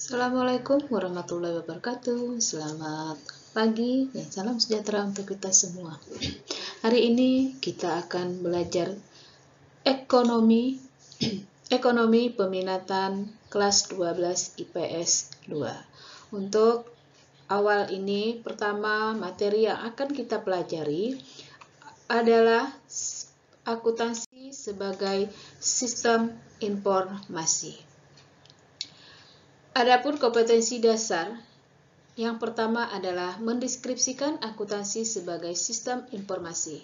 Assalamualaikum warahmatullahi wabarakatuh. Selamat pagi dan salam sejahtera untuk kita semua. Hari ini kita akan belajar ekonomi peminatan kelas 12 IPS 2. Untuk awal ini, pertama materi yang akan kita pelajari adalah akuntansi sebagai sistem informasi. Adapun kompetensi dasar, yang pertama adalah mendeskripsikan akuntansi sebagai sistem informasi.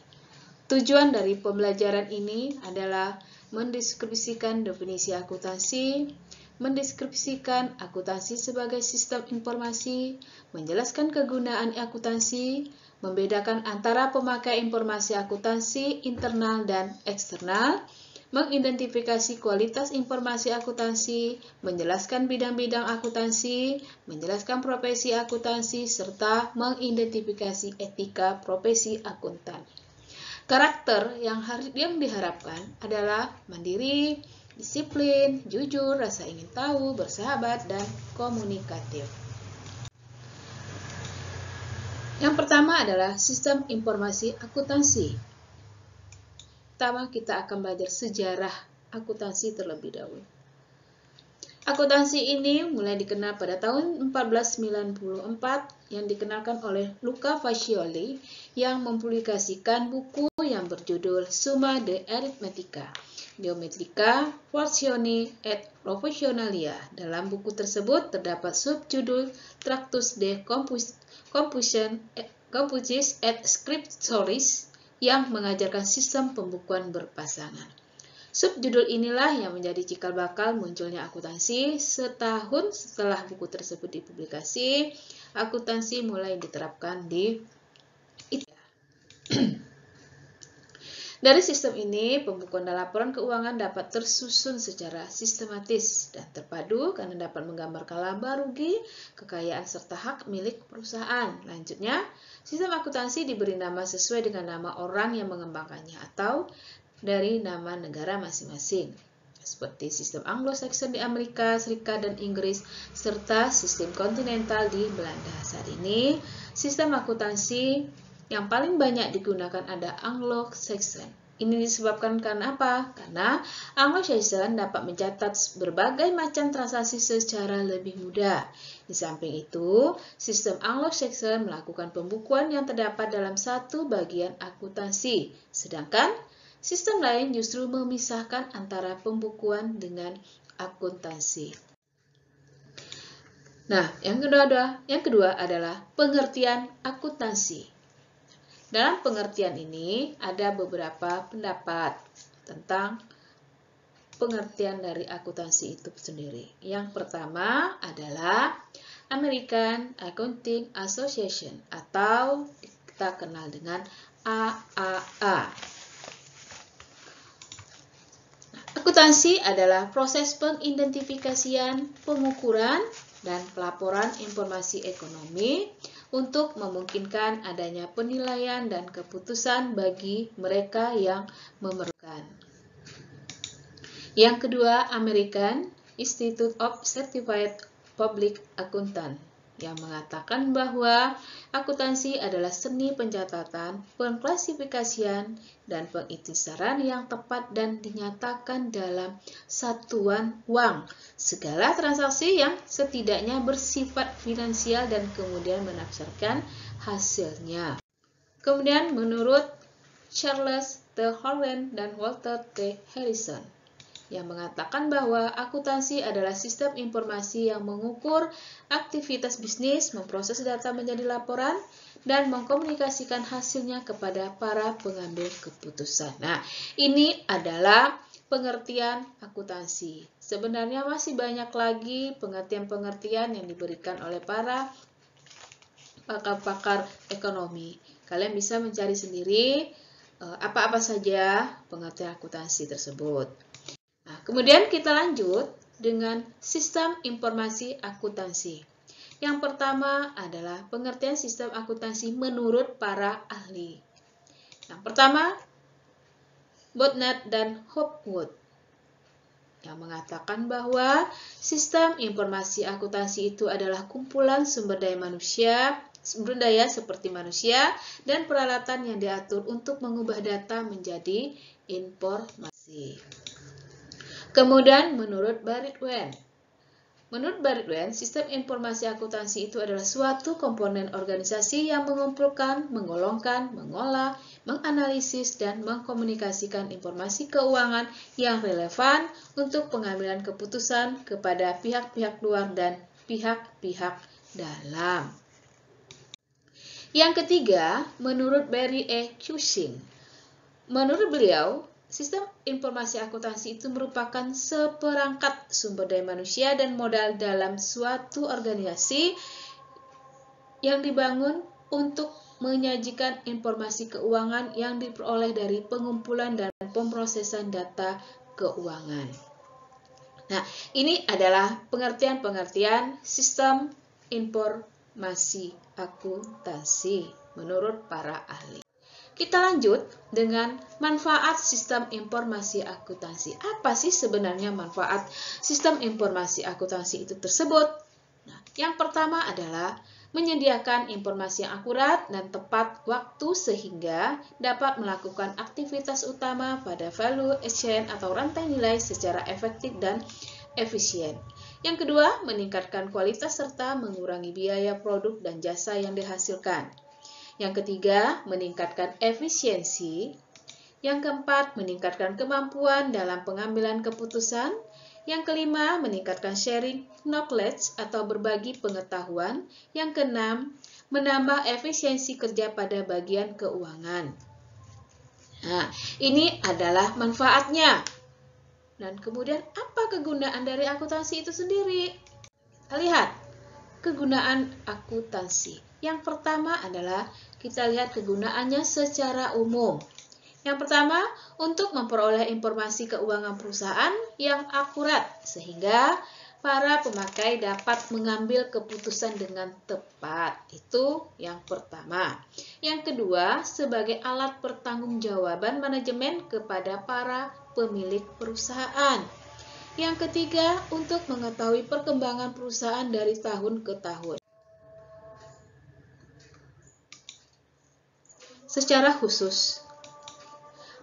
Tujuan dari pembelajaran ini adalah mendeskripsikan definisi akuntansi, mendeskripsikan akuntansi sebagai sistem informasi, menjelaskan kegunaan akuntansi, membedakan antara pemakai informasi akuntansi internal dan eksternal, mengidentifikasi kualitas informasi akuntansi, menjelaskan bidang-bidang akuntansi, menjelaskan profesi akuntansi, serta mengidentifikasi etika profesi akuntan. Karakter yang diharapkan adalah mandiri, disiplin, jujur, rasa ingin tahu, bersahabat, dan komunikatif. Yang pertama adalah sistem informasi akuntansi. Pertama, kita akan belajar sejarah akuntansi terlebih dahulu. Akuntansi ini mulai dikenal pada tahun 1494 yang dikenalkan oleh Luca Pacioli yang mempublikasikan buku yang berjudul Summa de Arithmetica, Geometrica, Portioni et Professionalia. Dalam buku tersebut terdapat subjudul Tractus de Computis et Scriptoris yang mengajarkan sistem pembukuan berpasangan. Subjudul inilah yang menjadi cikal bakal munculnya akuntansi. Setahun setelah buku tersebut dipublikasi, akuntansi mulai diterapkan di Italia. Dari sistem ini, pembukuan dan laporan keuangan dapat tersusun secara sistematis dan terpadu karena dapat menggambarkan laba rugi, kekayaan serta hak milik perusahaan. Lanjutnya, sistem akuntansi diberi nama sesuai dengan nama orang yang mengembangkannya atau dari nama negara masing-masing, seperti sistem Anglo-Saxon di Amerika Serikat dan Inggris, serta sistem kontinental di Belanda. Saat ini, sistem akuntansi yang paling banyak digunakan ada Anglo-Saxon. Ini disebabkan karena apa? Karena Anglo-Saxon dapat mencatat berbagai macam transaksi secara lebih mudah. Di samping itu, sistem Anglo-Saxon melakukan pembukuan yang terdapat dalam satu bagian akuntansi, sedangkan sistem lain justru memisahkan antara pembukuan dengan akuntansi. Nah, yang kedua adalah pengertian akuntansi. Dalam pengertian ini ada beberapa pendapat tentang pengertian dari akuntansi itu sendiri. Yang pertama adalah American Accounting Association atau kita kenal dengan AAA. Akuntansi adalah proses pengidentifikasian, pengukuran, dan pelaporan informasi ekonomi untuk memungkinkan adanya penilaian dan keputusan bagi mereka yang memerlukan. Yang kedua, American Institute of Certified Public Accountant yang mengatakan bahwa akuntansi adalah seni pencatatan, pengklasifikasian, dan pengiktisaran yang tepat dan dinyatakan dalam satuan uang. Segala transaksi yang setidaknya bersifat finansial dan kemudian menafsirkan hasilnya. Kemudian menurut Charles T. Holland dan Walter T. Harrison yang mengatakan bahwa akuntansi adalah sistem informasi yang mengukur aktivitas bisnis, memproses data menjadi laporan, dan mengkomunikasikan hasilnya kepada para pengambil keputusan. Nah, ini adalah pengertian akuntansi. Sebenarnya masih banyak lagi pengertian-pengertian yang diberikan oleh para pakar-pakar ekonomi. Kalian bisa mencari sendiri apa-apa saja pengertian akuntansi tersebut. Nah, kemudian kita lanjut dengan sistem informasi akuntansi. Yang pertama adalah pengertian sistem akuntansi menurut para ahli. Yang pertama, Bodnat dan Hopwood. yang mengatakan bahwa sistem informasi akuntansi itu adalah kumpulan sumber daya seperti manusia dan peralatan yang diatur untuk mengubah data menjadi informasi. Kemudian menurut Barrett-Wain, sistem informasi akuntansi itu adalah suatu komponen organisasi yang mengumpulkan, menggolongkan, mengolah, menganalisis, dan mengkomunikasikan informasi keuangan yang relevan untuk pengambilan keputusan kepada pihak-pihak luar dan pihak-pihak dalam. Yang ketiga, menurut Barry E. Cushing, menurut beliau, sistem informasi akuntansi itu merupakan seperangkat sumber daya manusia dan modal dalam suatu organisasi yang dibangun untuk menyajikan informasi keuangan yang diperoleh dari pengumpulan dan pemrosesan data keuangan. Nah, ini adalah pengertian-pengertian sistem informasi akuntansi menurut para ahli. Kita lanjut dengan manfaat sistem informasi akuntansi. Apa sih sebenarnya manfaat sistem informasi akuntansi itu tersebut? Nah, yang pertama adalah menyediakan informasi yang akurat dan tepat waktu sehingga dapat melakukan aktivitas utama pada value chain atau rantai nilai secara efektif dan efisien. Yang kedua, meningkatkan kualitas serta mengurangi biaya produk dan jasa yang dihasilkan. Yang ketiga, meningkatkan efisiensi. Yang keempat, meningkatkan kemampuan dalam pengambilan keputusan. Yang kelima, meningkatkan sharing knowledge atau berbagi pengetahuan. Yang keenam, menambah efisiensi kerja pada bagian keuangan. Nah, ini adalah manfaatnya. Dan kemudian apa kegunaan dari akuntansi itu sendiri? Kita lihat kegunaan akuntansi. Yang pertama adalah kita lihat kegunaannya secara umum. Yang pertama, untuk memperoleh informasi keuangan perusahaan yang akurat sehingga para pemakai dapat mengambil keputusan dengan tepat. Itu yang pertama. Yang kedua, sebagai alat pertanggungjawaban manajemen kepada para pemilik perusahaan. Yang ketiga, untuk mengetahui perkembangan perusahaan dari tahun ke tahun. Secara khusus,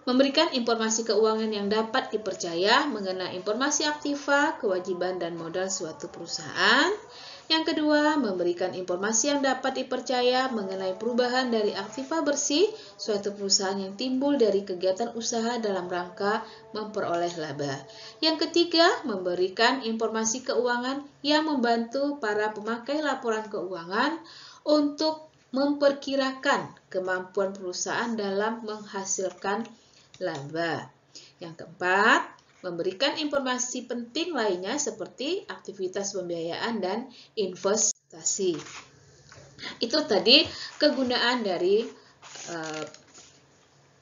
memberikan informasi keuangan yang dapat dipercaya mengenai informasi aktiva, kewajiban, dan modal suatu perusahaan. Yang kedua, memberikan informasi yang dapat dipercaya mengenai perubahan dari aktiva bersih suatu perusahaan yang timbul dari kegiatan usaha dalam rangka memperoleh laba. Yang ketiga, memberikan informasi keuangan yang membantu para pemakai laporan keuangan untuk memperkirakan kemampuan perusahaan dalam menghasilkan laba. Yang keempat, memberikan informasi penting lainnya seperti aktivitas pembiayaan dan investasi. Itu tadi kegunaan dari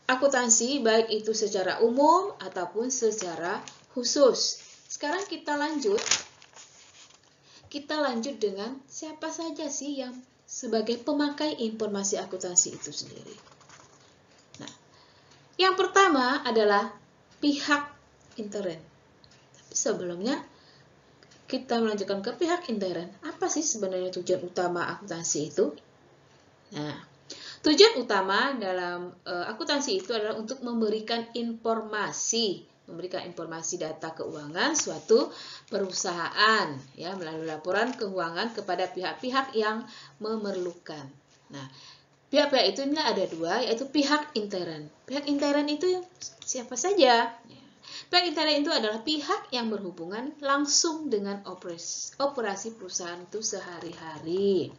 akuntansi, baik itu secara umum ataupun secara khusus. Sekarang kita lanjut dengan siapa saja sih yang sebagai pemakai informasi akuntansi itu sendiri. Nah, yang pertama adalah pihak intern. Tapi sebelumnya kita melanjutkan ke pihak intern. Apa sih sebenarnya tujuan utama akuntansi itu? Nah, tujuan utama dalam akuntansi itu adalah untuk memberikan informasi data keuangan suatu perusahaan ya melalui laporan keuangan kepada pihak-pihak yang memerlukan. Nah, pihak-pihak itu ada dua, yaitu pihak intern. Pihak intern itu siapa saja? Pihak intern itu adalah pihak yang berhubungan langsung dengan operasi perusahaan itu sehari-hari.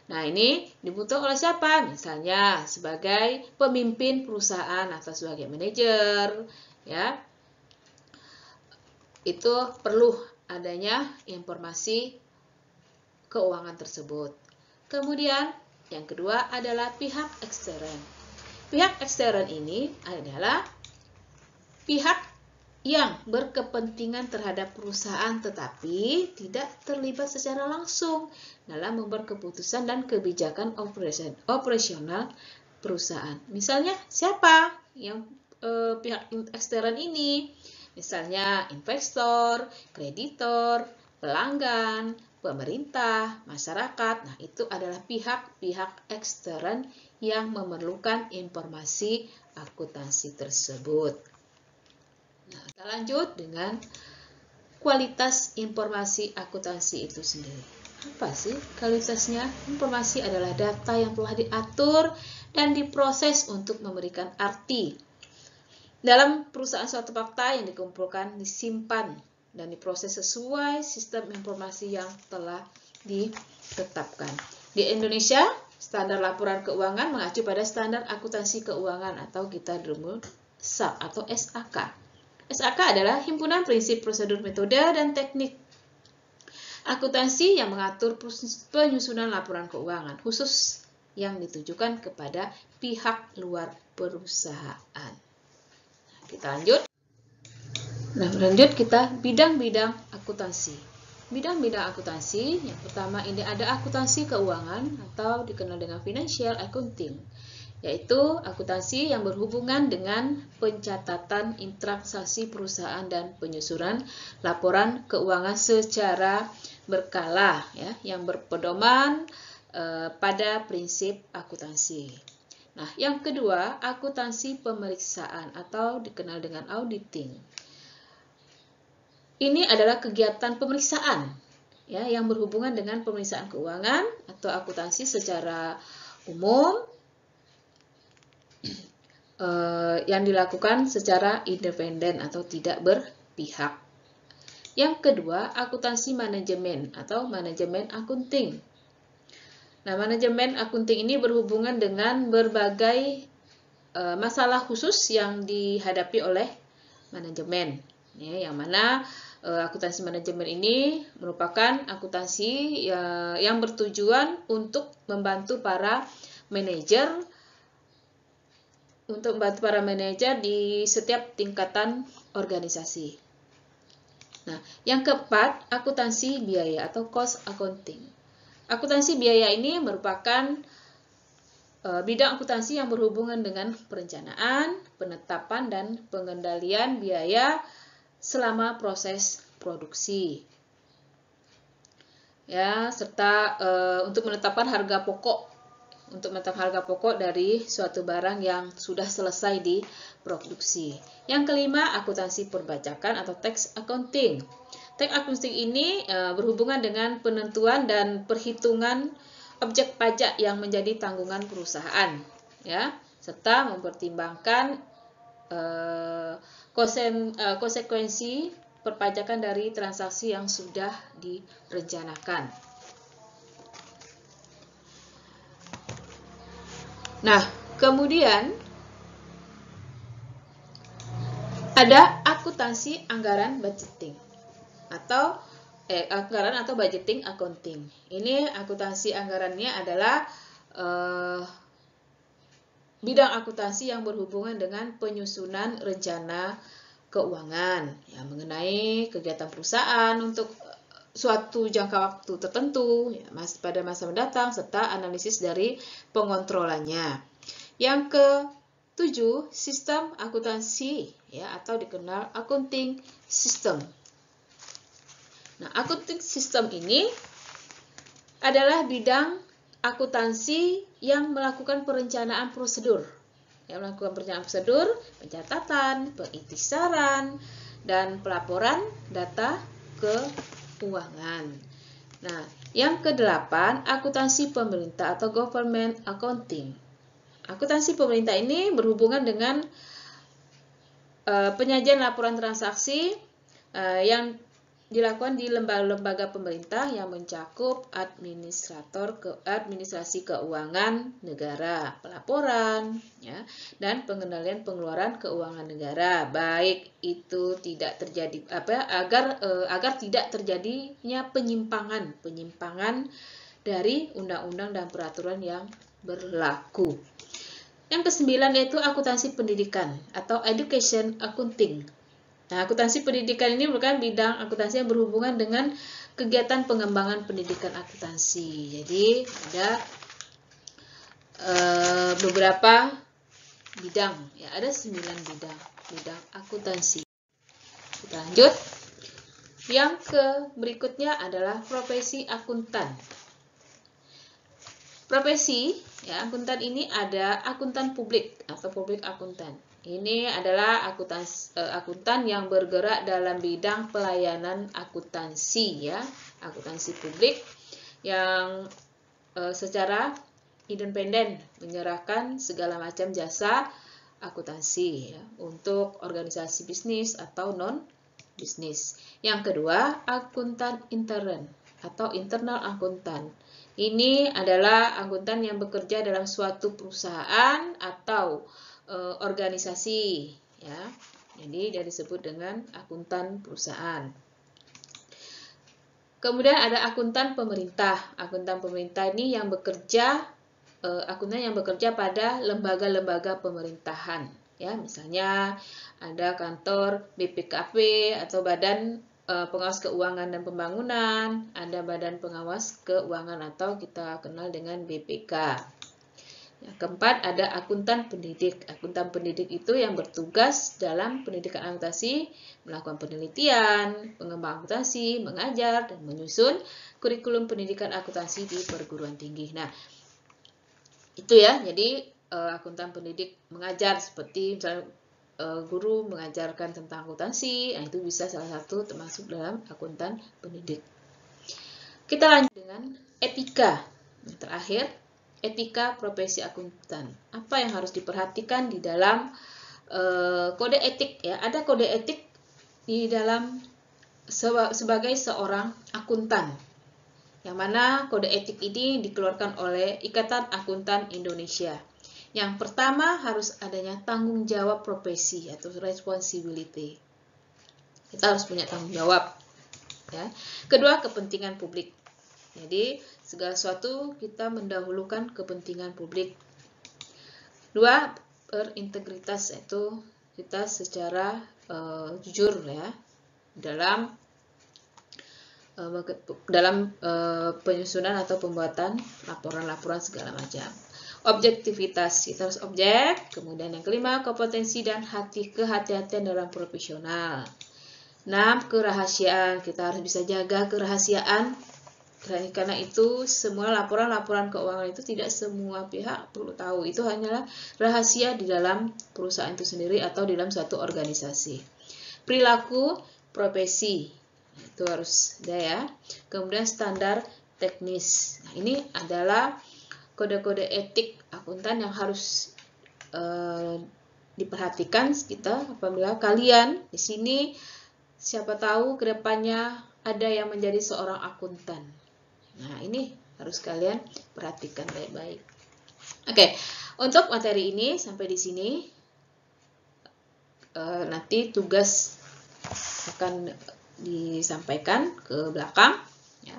Nah, ini dibutuhkan oleh siapa? Misalnya sebagai pemimpin perusahaan atau sebagai manajer, ya. Itu perlu adanya informasi keuangan tersebut. Kemudian yang kedua adalah pihak ekstern. Pihak ekstern ini adalah pihak yang berkepentingan terhadap perusahaan tetapi tidak terlibat secara langsung dalam membuat keputusan dan kebijakan operasional perusahaan. Misalnya siapa yang pihak ekstern ini? Misalnya investor, kreditor, pelanggan, pemerintah, masyarakat. Nah, itu adalah pihak-pihak ekstern yang memerlukan informasi akuntansi tersebut. Nah, kita lanjut dengan kualitas informasi akuntansi itu sendiri. Apa sih kualitasnya? Informasi adalah data yang telah diatur dan diproses untuk memberikan arti. Dalam perusahaan suatu fakta yang dikumpulkan, disimpan, dan diproses sesuai sistem informasi yang telah ditetapkan. Di Indonesia, standar laporan keuangan mengacu pada standar akuntansi keuangan atau kita rumus SAK atau SAK. SAK adalah himpunan prinsip, prosedur, metode, dan teknik akuntansi yang mengatur penyusunan laporan keuangan khusus yang ditujukan kepada pihak luar perusahaan. Kita lanjut. Nah, lanjut kita bidang-bidang akuntansi. Bidang-bidang akuntansi, yang pertama ini ada akuntansi keuangan atau dikenal dengan financial accounting, yaitu akuntansi yang berhubungan dengan pencatatan transaksi perusahaan dan penyusunan laporan keuangan secara berkala, ya, yang berpedoman pada prinsip akuntansi. Nah, yang kedua, akuntansi pemeriksaan atau dikenal dengan auditing. Ini adalah kegiatan pemeriksaan, ya, yang berhubungan dengan pemeriksaan keuangan atau akuntansi secara umum yang dilakukan secara independen atau tidak berpihak. Yang kedua, akuntansi manajemen atau manajemen akunting. Nah, manajemen akunting ini berhubungan dengan berbagai masalah khusus yang dihadapi oleh manajemen, ya, yang mana akuntansi manajemen ini merupakan akuntansi yang bertujuan untuk membantu para manajer di setiap tingkatan organisasi. Nah, yang keempat, akuntansi biaya atau cost accounting. Akuntansi biaya ini merupakan bidang akuntansi yang berhubungan dengan perencanaan, penetapan, dan pengendalian biaya selama proses produksi. Ya, serta untuk menetapkan harga pokok dari suatu barang yang sudah selesai diproduksi. Yang kelima, akuntansi perpajakan atau tax accounting. Tax accounting ini berhubungan dengan penentuan dan perhitungan objek pajak yang menjadi tanggungan perusahaan, ya, serta mempertimbangkan konsekuensi perpajakan dari transaksi yang sudah direncanakan. Nah, kemudian ada akuntansi anggaran budgeting atau anggaran atau budgeting accounting. Ini akuntansi anggarannya adalah bidang akuntansi yang berhubungan dengan penyusunan rencana keuangan, ya, mengenai kegiatan perusahaan untuk suatu jangka waktu tertentu, ya, pada masa mendatang, serta analisis dari pengontrolannya. Yang ketujuh, sistem akuntansi, ya, atau dikenal accounting system. Nah, accounting system ini adalah bidang akuntansi yang melakukan perencanaan prosedur. Yang melakukan perencanaan prosedur, pencatatan, pengintisaran, dan pelaporan data keuangan. Nah, yang kedelapan, akuntansi pemerintah atau government accounting. Akuntansi pemerintah ini berhubungan dengan penyajian laporan transaksi yang dilakukan di lembaga-lembaga pemerintah yang mencakup administrasi keuangan negara, pelaporan, ya, dan pengendalian pengeluaran keuangan negara, baik itu tidak terjadi agar tidak terjadinya penyimpangan dari undang-undang dan peraturan yang berlaku. Yang kesembilan yaitu akuntansi pendidikan atau education accounting. Nah, akuntansi pendidikan ini merupakan bidang akuntansi yang berhubungan dengan kegiatan pengembangan pendidikan akuntansi. Jadi ada beberapa bidang, ya, ada 9 bidang akuntansi. Lanjut. Yang berikutnya adalah profesi akuntan. Profesi ya, akuntan ini ada akuntan publik atau publik akuntan. Ini adalah akuntan yang bergerak dalam bidang pelayanan akuntansi ya, akuntansi publik yang secara independen menyerahkan segala macam jasa akuntansi ya, untuk organisasi bisnis atau non bisnis. Yang kedua, akuntan intern atau internal akuntan. Ini adalah akuntan yang bekerja dalam suatu perusahaan atau organisasi ya. Jadi dia disebut dengan akuntan perusahaan. Kemudian ada akuntan pemerintah. Akuntan pemerintah ini yang bekerja akuntan yang bekerja pada lembaga-lembaga pemerintahan ya, misalnya ada kantor BPKP atau Badan Pengawas Keuangan dan Pembangunan, ada Badan Pengawas Keuangan atau kita kenal dengan BPK. Yang keempat ada akuntan pendidik. Akuntan pendidik itu yang bertugas dalam pendidikan akuntansi, melakukan penelitian, pengembangan akuntansi, mengajar, dan menyusun kurikulum pendidikan akuntansi di perguruan tinggi. Nah, itu ya, jadi akuntan pendidik mengajar seperti misalnya guru mengajarkan tentang akuntansi, nah itu bisa salah satu termasuk dalam akuntan pendidik. Kita lanjut dengan etika. Yang terakhir, etika profesi akuntan. Apa yang harus diperhatikan di dalam kode etik ya? Ada kode etik di dalam sebagai seorang akuntan. Yang mana kode etik ini dikeluarkan oleh Ikatan Akuntan Indonesia. Yang pertama harus adanya tanggung jawab profesi atau responsibility. Kita harus punya tanggung jawab. Ya. Kedua, kepentingan publik. Jadi segala sesuatu kita mendahulukan kepentingan publik. Dua, berintegritas, yaitu kita secara jujur ya dalam penyusunan atau pembuatan laporan-laporan segala macam. Objektivitas, kita harus objek. Kemudian yang kelima, kompetensi dan kehati-hatian dalam profesional. 6, kerahasiaan, kita harus bisa jaga kerahasiaan. Karena itu semua laporan-laporan keuangan itu tidak semua pihak perlu tahu. Itu hanyalah rahasia di dalam perusahaan itu sendiri atau di dalam suatu organisasi. Perilaku profesi, itu harus ada ya. Kemudian standar teknis. Nah, ini adalah kode-kode etik akuntan yang harus diperhatikan kita apabila kalian di sini siapa tahu kedepannya ada yang menjadi seorang akuntan. Nah, ini harus kalian perhatikan baik-baik. Oke, untuk materi ini sampai di sini. Nanti tugas akan disampaikan ke belakang. Ya.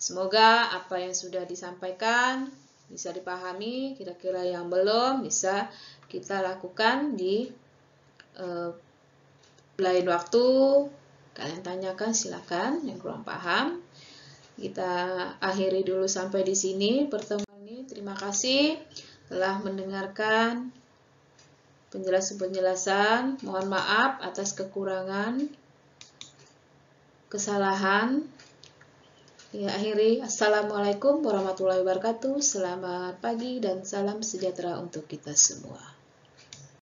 Semoga apa yang sudah disampaikan bisa dipahami, kira-kira yang belum bisa kita lakukan di lain waktu. Kalian tanyakan silakan yang kurang paham. Kita akhiri dulu sampai di sini pertemuan ini. Terima kasih telah mendengarkan penjelasan-penjelasan. Mohon maaf atas kekurangan, kesalahan. Ya, akhiri. Assalamualaikum warahmatullahi wabarakatuh. Selamat pagi dan salam sejahtera untuk kita semua.